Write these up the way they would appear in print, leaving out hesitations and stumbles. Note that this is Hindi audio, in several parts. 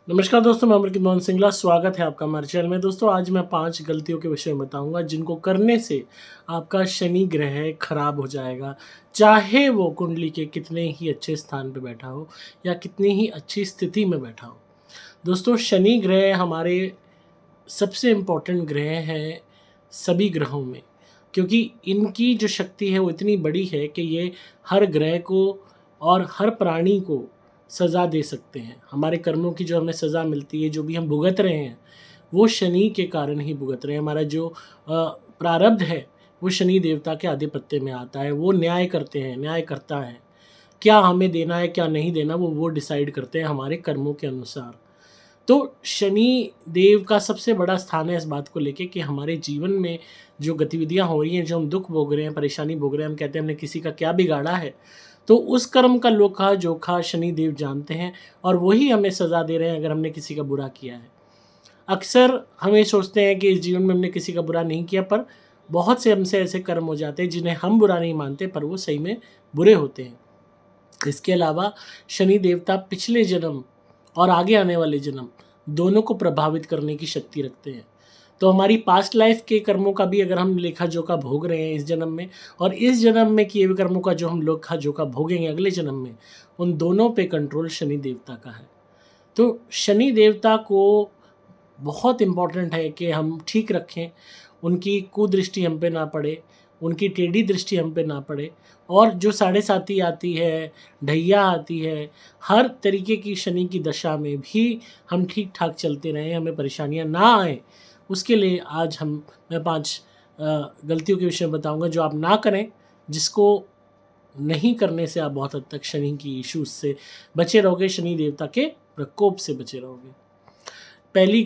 नमस्कार दोस्तों, मैं अमरकित मोहन सिंगला। स्वागत है आपका हमारे चैनल में। दोस्तों, आज मैं 5 गलतियों के विषय में बताऊंगा जिनको करने से आपका शनि ग्रह खराब हो जाएगा, चाहे वो कुंडली के कितने ही अच्छे स्थान पे बैठा हो या कितनी ही अच्छी स्थिति में बैठा हो। दोस्तों, शनि ग्रह हमारे सबसे इम्पोर्टेंट ग्रह हैं सभी ग्रहों में, क्योंकि इनकी जो शक्ति है वो इतनी बड़ी है कि ये हर ग्रह को और हर प्राणी को सज़ा दे सकते हैं। हमारे कर्मों की जो हमें सज़ा मिलती है, जो भी हम भुगत रहे हैं, वो शनि के कारण ही भुगत रहे हैं। हमारा जो प्रारब्ध है, वो शनि देवता के आधिपत्य में आता है। वो न्याय करते हैं, न्याय करता है। क्या हमें देना है, क्या नहीं देना, वो डिसाइड करते हैं हमारे कर्मों के अनुसार। तो शनि देव का सबसे बड़ा स्थान है इस बात को लेके कि हमारे जीवन में जो गतिविधियाँ हो रही हैं, जो हम दुःख भोग रहे हैं, परेशानी भोग रहे हैं, हम कहते हैं हमने किसी का क्या बिगाड़ा है, तो उस कर्म का लेखा-जोखा शनि देव जानते हैं और वही हमें सज़ा दे रहे हैं अगर हमने किसी का बुरा किया है। अक्सर हम ये सोचते हैं कि इस जीवन में हमने किसी का बुरा नहीं किया, पर बहुत से हमसे ऐसे कर्म हो जाते हैं जिन्हें हम बुरा नहीं मानते, पर वो सही में बुरे होते हैं। इसके अलावा शनि देवता पिछले जन्म और आगे आने वाले जन्म दोनों को प्रभावित करने की शक्ति रखते हैं। तो हमारी पास्ट लाइफ के कर्मों का भी अगर हम लेखा-जोखा भोग रहे हैं इस जन्म में, और इस जन्म में किए हुए कर्मों का जो हम लेखा-जोखा भोगेंगे अगले जन्म में, उन दोनों पे कंट्रोल शनि देवता का है। तो शनि देवता को बहुत इम्पोर्टेंट है कि हम ठीक रखें, उनकी कुदृष्टि हम पे ना पड़े, उनकी टेढ़ी दृष्टि हम पे ना पड़े, और जो साढ़े साती आती है, ढैया आती है, हर तरीके की शनि की दशा में भी हम ठीक-ठाक चलते रहें, हमें परेशानियाँ ना आएँ। उसके लिए आज मैं 5 गलतियों के विषय में बताऊँगा जो आप ना करें, जिसको नहीं करने से आप बहुत हद तक शनि की इश्यूज़ से बचे रहोगे, शनि देवता के प्रकोप से बचे रहोगे। पहली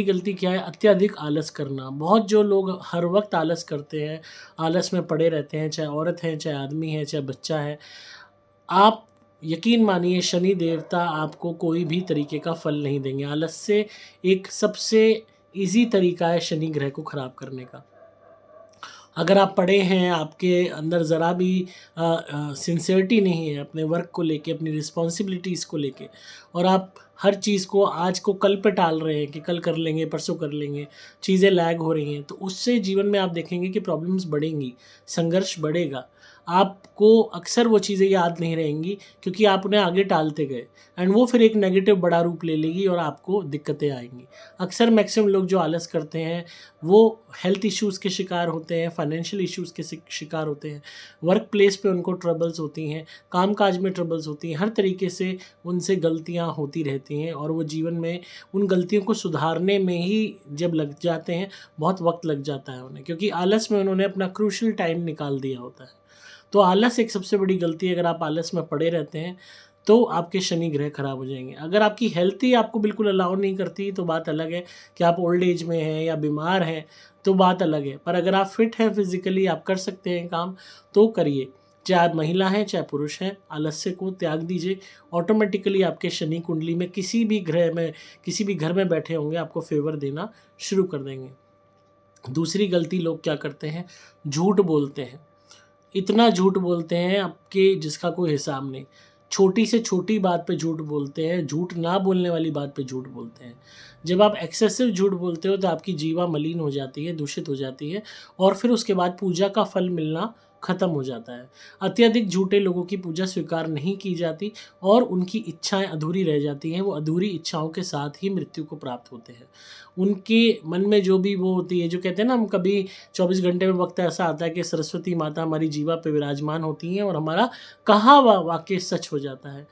गलती क्या है? अत्यधिक आलस करना। बहुत जो लोग हर वक़्त आलस करते हैं, आलस में पड़े रहते हैं, चाहे औरत है, चाहे आदमी है, चाहे बच्चा है। आप यकीन मानिए, शनि देवता आपको कोई भी तरीके का फल नहीं देंगे। आलस से एक सबसे ईज़ी तरीका है शनि ग्रह को ख़राब करने का। अगर आप पढ़े हैं, आपके अंदर ज़रा भी सिंसियरिटी नहीं है अपने वर्क को लेके, अपनी रिस्पॉन्सिबिलिटीज़ को लेके, और आप हर चीज़ को आज को कल पे टाल रहे हैं कि कल कर लेंगे, परसों कर लेंगे, चीज़ें लैग हो रही हैं, तो उससे जीवन में आप देखेंगे कि प्रॉब्लम्स बढ़ेंगी, संघर्ष बढ़ेगा। आपको अक्सर वो चीज़ें याद नहीं रहेंगी क्योंकि आप उन्हें आगे टालते गए, एंड वो फिर एक नेगेटिव बड़ा रूप ले लेगी और आपको दिक्कतें आएँगी। अक्सर मैक्सिमम लोग जो आलस करते हैं, वो हेल्थ इश्यूज़ के शिकार होते हैं, फाइनेंशियल इश्यूज़ के शिकार होते हैं, वर्क प्लेस पे उनको ट्रबल्स होती हैं, काम-काज में ट्रबल्स होती हैं, हर तरीके से उनसे गलतियाँ होती रहती हैं, और वो जीवन में उन गलतियों को सुधारने में ही जब लग जाते हैं, बहुत वक़्त लग जाता है उन्हें, क्योंकि आलस में उन्होंने अपना क्रूशियल टाइम निकाल दिया होता है। तो आलस एक सबसे बड़ी गलती है। अगर आप आलस में पड़े रहते हैं, तो आपके शनि ग्रह खराब हो जाएँगे। अगर आपकी हेल्थ ही आपको बिल्कुल अलाउ नहीं करती, तो बात अलग है कि आप ओल्ड एज में हैं या बीमार हैं, तो बात अलग है। पर अगर आप फिट हैं फिज़िकली, आप कर सकते हैं काम, तो करिए। चाहे आप महिला हैं, चाहे पुरुष हैं, आलस्य को त्याग दीजिए। ऑटोमेटिकली आपके शनि कुंडली में किसी भी ग्रह में, किसी भी घर में बैठे होंगे, आपको फ़ेवर देना शुरू कर देंगे। दूसरी गलती लोग क्या करते हैं? झूठ बोलते हैं। इतना झूठ बोलते हैं आपके जिसका कोई हिसाब नहीं। छोटी से छोटी बात पे झूठ बोलते हैं, झूठ ना बोलने वाली बात पे झूठ बोलते हैं। जब आप एक्सेसिव झूठ बोलते हो तो आपकी जीवा मलिन हो जाती है, दूषित हो जाती है, और फिर उसके बाद पूजा का फल मिलना ख़त्म हो जाता है। अत्यधिक झूठे लोगों की पूजा स्वीकार नहीं की जाती और उनकी इच्छाएँ अधूरी रह जाती हैं। वो अधूरी इच्छाओं के साथ ही मृत्यु को प्राप्त होते हैं। उनके मन में जो भी वो होती है, जो कहते हैं ना, हम कभी 24 घंटे में वक़्त ऐसा आता है कि सरस्वती माता हमारी जीवा पे विराजमान होती हैं और हमारा कहा हुआ वाक्य सच हो जाता है।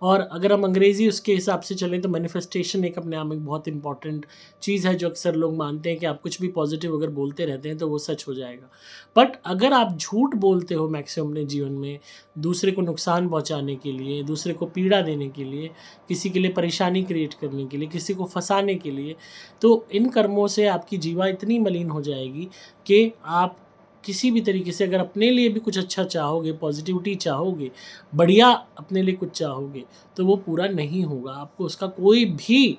और अगर हम अंग्रेज़ी उसके हिसाब से चलें तो मैनिफेस्टेशन एक अपने आप में बहुत इम्पॉर्टेंट चीज़ है, जो अक्सर लोग मानते हैं कि आप कुछ भी पॉज़िटिव अगर बोलते रहते हैं तो वो सच हो जाएगा। बट अगर आप झूठ बोलते हो मैक्सिमम अपने जीवन में, दूसरे को नुकसान पहुँचाने के लिए, दूसरे को पीड़ा देने के लिए, किसी के लिए परेशानी क्रिएट करने के लिए, किसी को फँसाने के लिए, तो इन कर्मों से आपकी जीवा इतनी मलिन हो जाएगी कि आप किसी भी तरीके से अगर अपने लिए भी कुछ अच्छा चाहोगे, पॉज़िटिविटी चाहोगे, बढ़िया अपने लिए कुछ चाहोगे, तो वो पूरा नहीं होगा। आपको उसका कोई भी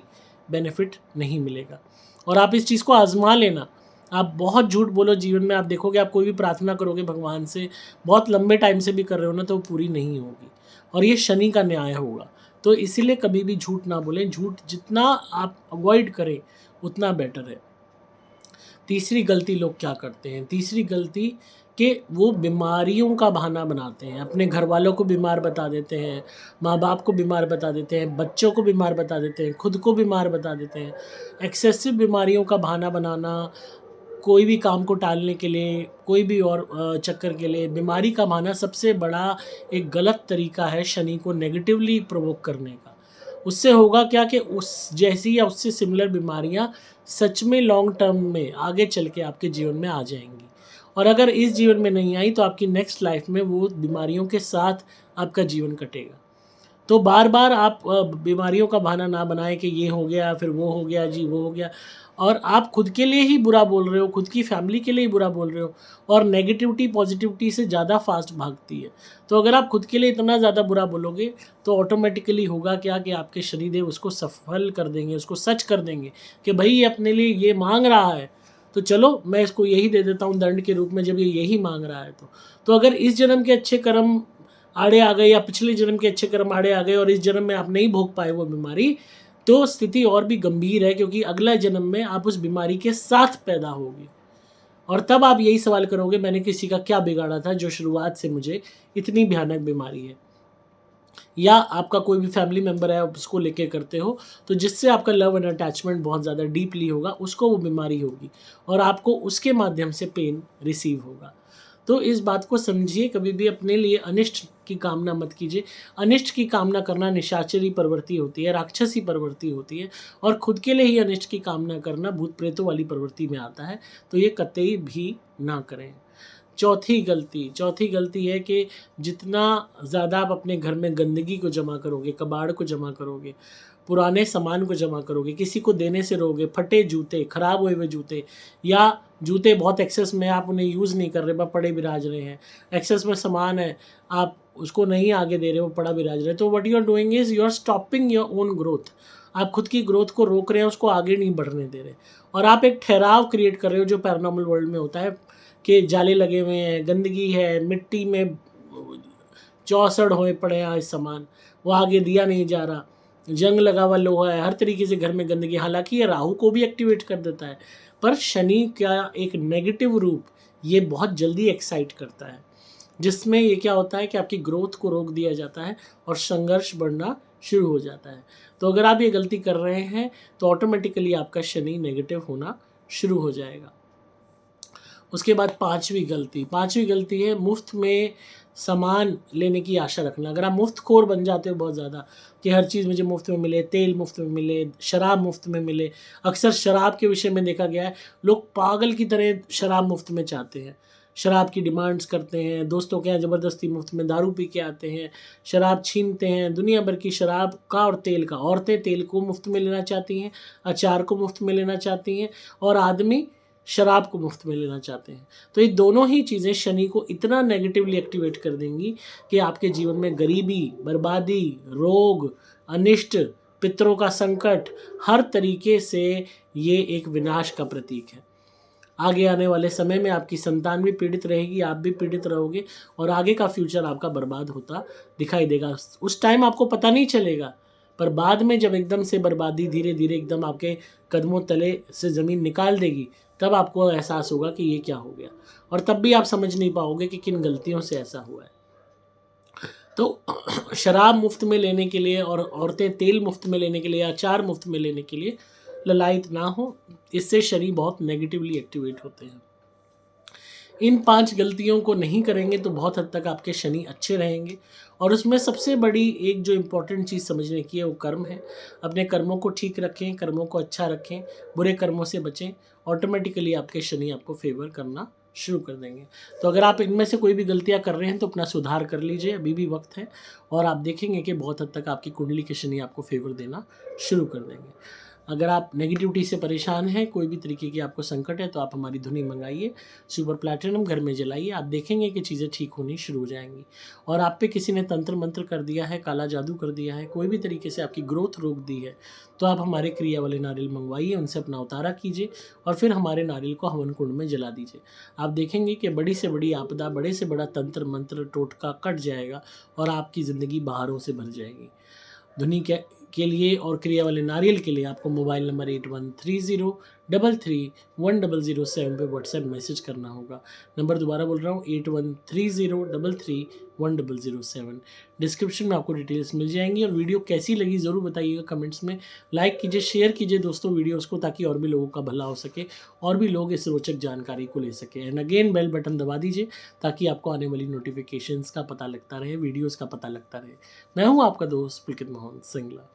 बेनिफिट नहीं मिलेगा। और आप इस चीज़ को आज़मा लेना। आप बहुत झूठ बोलो जीवन में, आप देखोगे आप कोई भी प्रार्थना करोगे भगवान से, बहुत लंबे टाइम से भी कर रहे हो ना, तो वो पूरी नहीं होगी, और ये शनि का न्याय होगा। तो इसीलिए कभी भी झूठ ना बोलें, झूठ जितना आप अवॉइड करें उतना बेटर है। तीसरी गलती लोग क्या करते हैं, तीसरी गलती कि वो बीमारियों का बहाना बनाते हैं, अपने घर वालों को बीमार बता देते हैं, माँ बाप को बीमार बता देते हैं, बच्चों को बीमार बता देते हैं, खुद को बीमार बता देते हैं। एक्सेसिव बीमारियों का बहाना बनाना, कोई भी काम को टालने के लिए, कोई भी और चक्कर के लिए बीमारी का बहाना सबसे बड़ा एक गलत तरीका है शनि को नेगेटिवली प्रोवोक करने का। उससे होगा क्या कि उस जैसी या उससे सिमिलर बीमारियां सच में लॉन्ग टर्म में आगे चल के आपके जीवन में आ जाएंगी, और अगर इस जीवन में नहीं आई तो आपकी नेक्स्ट लाइफ में वो बीमारियों के साथ आपका जीवन कटेगा। तो बार बार आप बीमारियों का बहाना ना बनाएं कि ये हो गया, फिर वो हो गया जी, वो हो गया, और आप खुद के लिए ही बुरा बोल रहे हो, खुद की फैमिली के लिए ही बुरा बोल रहे हो, और नेगेटिविटी पॉजिटिविटी से ज़्यादा फास्ट भागती है। तो अगर आप खुद के लिए इतना ज़्यादा बुरा बोलोगे तो ऑटोमेटिकली होगा क्या कि आपके शनिदेव उसको सफल कर देंगे, उसको सच कर देंगे कि भाई ये अपने लिए ये मांग रहा है, तो चलो मैं इसको यही दे देता हूँ दंड के रूप में, जब ये यही मांग रहा है। तो अगर इस जन्म के अच्छे कर्म आड़े आ गए या पिछले जन्म के अच्छे कर्म आड़े आ गए और इस जन्म में आप नहीं भोग पाए वो बीमारी, तो स्थिति और भी गंभीर है, क्योंकि अगला जन्म में आप उस बीमारी के साथ पैदा होगे, और तब आप यही सवाल करोगे मैंने किसी का क्या बिगाड़ा था जो शुरुआत से मुझे इतनी भयानक बीमारी है। या आपका कोई भी फैमिली मेम्बर है, आप उसको लेके करते हो, तो जिससे आपका लव एंड अटैचमेंट बहुत ज़्यादा डीपली होगा, उसको वो बीमारी होगी और आपको उसके माध्यम से पेन रिसीव होगा। तो इस बात को समझिए, कभी भी अपने लिए अनिष्ट की कामना मत कीजिए। अनिष्ट की कामना करना निशाचरी प्रवृत्ति होती है, राक्षसी प्रवृत्ति होती है, और खुद के लिए ही अनिष्ट की कामना करना भूत प्रेतों वाली प्रवृत्ति में आता है। तो ये कतई भी ना करें। चौथी गलती है कि जितना ज़्यादा आप अपने घर में गंदगी को जमा करोगे, कबाड़ को जमा करोगे, पुराने सामान को जमा करोगे, किसी को देने से रोगे, फटे जूते, खराब हुए हुए जूते, या जूते बहुत एक्सेस में आप उन्हें यूज़ नहीं कर रहे, बस पड़े बिराज रहे हैं, एक्सेस में सामान है, आप उसको नहीं आगे दे रहे हो, पड़ा बिराज रहे, तो what you are doing is you are stopping your own growth. आप खुद की ग्रोथ को रोक रहे हैं, उसको आगे नहीं बढ़ने दे रहे, और आप एक ठहराव क्रिएट कर रहे हो जो पैरानॉर्मल वर्ल्ड में होता है कि जाले लगे हुए हैं, गंदगी है, मिट्टी में चौसड़ हुए पड़े हैं सामान, वो आगे दिया नहीं जा रहा, जंग लगा हुआ लोहा है, हर तरीके से घर में गंदगी। हालांकि ये राहु को भी एक्टिवेट कर देता है, पर शनि का एक नेगेटिव रूप ये बहुत जल्दी एक्साइट करता है, जिसमें ये क्या होता है कि आपकी ग्रोथ को रोक दिया जाता है और संघर्ष बढ़ना शुरू हो जाता है। तो अगर आप ये गलती कर रहे हैं तो ऑटोमेटिकली आपका शनि नेगेटिव होना शुरू हो जाएगा। उसके बाद पांचवी गलती है मुफ्त में सामान लेने की आशा रखना। अगर आप मुफ्त खोर बन जाते हो बहुत ज़्यादा कि हर चीज़ मुझे मुफ्त में मिले, तेल मुफ्त में मिले, शराब मुफ्त में मिले। अक्सर शराब के विषय में देखा गया है, लोग पागल की तरह शराब मुफ्त में चाहते हैं, शराब की डिमांड्स करते हैं, दोस्तों के यहाँ ज़बरदस्ती मुफ्त में दारू पी के आते हैं, शराब छीनते हैं, दुनिया भर की शराब का और तेल का। औरतें तेल को मुफ्त में लेना चाहती हैं, अचार को मुफ्त में लेना चाहती हैं, और आदमी शराब को मुफ्त में लेना चाहते हैं। तो ये दोनों ही चीज़ें शनि को इतना नेगेटिवली एक्टिवेट कर देंगी कि आपके जीवन में गरीबी, बर्बादी, रोग, अनिष्ट, पितरों का संकट, हर तरीके से ये एक विनाश का प्रतीक है। आगे आने वाले समय में आपकी संतान भी पीड़ित रहेगी, आप भी पीड़ित रहोगे, और आगे का फ्यूचर आपका बर्बाद होता दिखाई देगा। उस टाइम आपको पता नहीं चलेगा, पर बाद में जब एकदम से बर्बादी धीरे धीरे एकदम आपके कदमों तले से ज़मीन निकाल देगी, तब आपको एहसास होगा कि ये क्या हो गया, और तब भी आप समझ नहीं पाओगे कि किन गलतियों से ऐसा हुआ है। तो शराब मुफ्त में लेने के लिए और औरतें तेल मुफ्त में लेने के लिए, अचार मुफ्त में लेने के लिए ललायत ना हो, इससे शनि बहुत नेगेटिवली एक्टिवेट होते हैं। इन 5 गलतियों को नहीं करेंगे तो बहुत हद तक आपके शनि अच्छे रहेंगे, और उसमें सबसे बड़ी एक जो इम्पोर्टेंट चीज़ समझने की है वो कर्म है। अपने कर्मों को ठीक रखें, कर्मों को अच्छा रखें, बुरे कर्मों से बचें, ऑटोमेटिकली आपके शनि आपको फेवर करना शुरू कर देंगे। तो अगर आप इनमें से कोई भी गलतियां कर रहे हैं तो अपना सुधार कर लीजिए, अभी भी वक्त है, और आप देखेंगे कि बहुत हद तक आपकी कुंडली के शनि आपको फेवर देना शुरू कर देंगे। अगर आप नेगेटिविटी से परेशान हैं, कोई भी तरीके की आपको संकट है, तो आप हमारी धुनी मंगाइए, सुपर प्लैटिनम घर में जलाइए, आप देखेंगे कि चीज़ें ठीक होनी शुरू हो जाएंगी। और आप पे किसी ने तंत्र मंत्र कर दिया है, काला जादू कर दिया है, कोई भी तरीके से आपकी ग्रोथ रोक दी है, तो आप हमारे क्रिया वाले नारियल मंगवाइए, उनसे अपना उतारा कीजिए, और फिर हमारे नारियल को हवन कुंड में जला दीजिए। आप देखेंगे कि बड़ी से बड़ी आपदा, बड़े से बड़ा तंत्र मंत्र टोटका कट जाएगा और आपकी ज़िंदगी बहारों से भर जाएगी। ध्वनि के लिए और क्रिया वाले नारियल के लिए आपको मोबाइल नंबर 8130331007 पे व्हाट्सएप मैसेज करना होगा। नंबर दोबारा बोल रहा हूँ, 8130331007। डिस्क्रिप्शन में आपको डिटेल्स मिल जाएंगी। और वीडियो कैसी लगी ज़रूर बताइएगा कमेंट्स में। लाइक कीजिए, शेयर कीजिए दोस्तों वीडियोज़ को, ताकि और भी लोगों का भला हो सके और भी लोग इस रोचक जानकारी को ले सकें। एंड अगेन बेल बटन दबा दीजिए ताकि आपको आने वाली नोटिफिकेशंस का पता लगता रहे, वीडियोज़ का पता लगता रहे। मैं हूँ आपका दोस्त पुलकित मोहन सिंगला।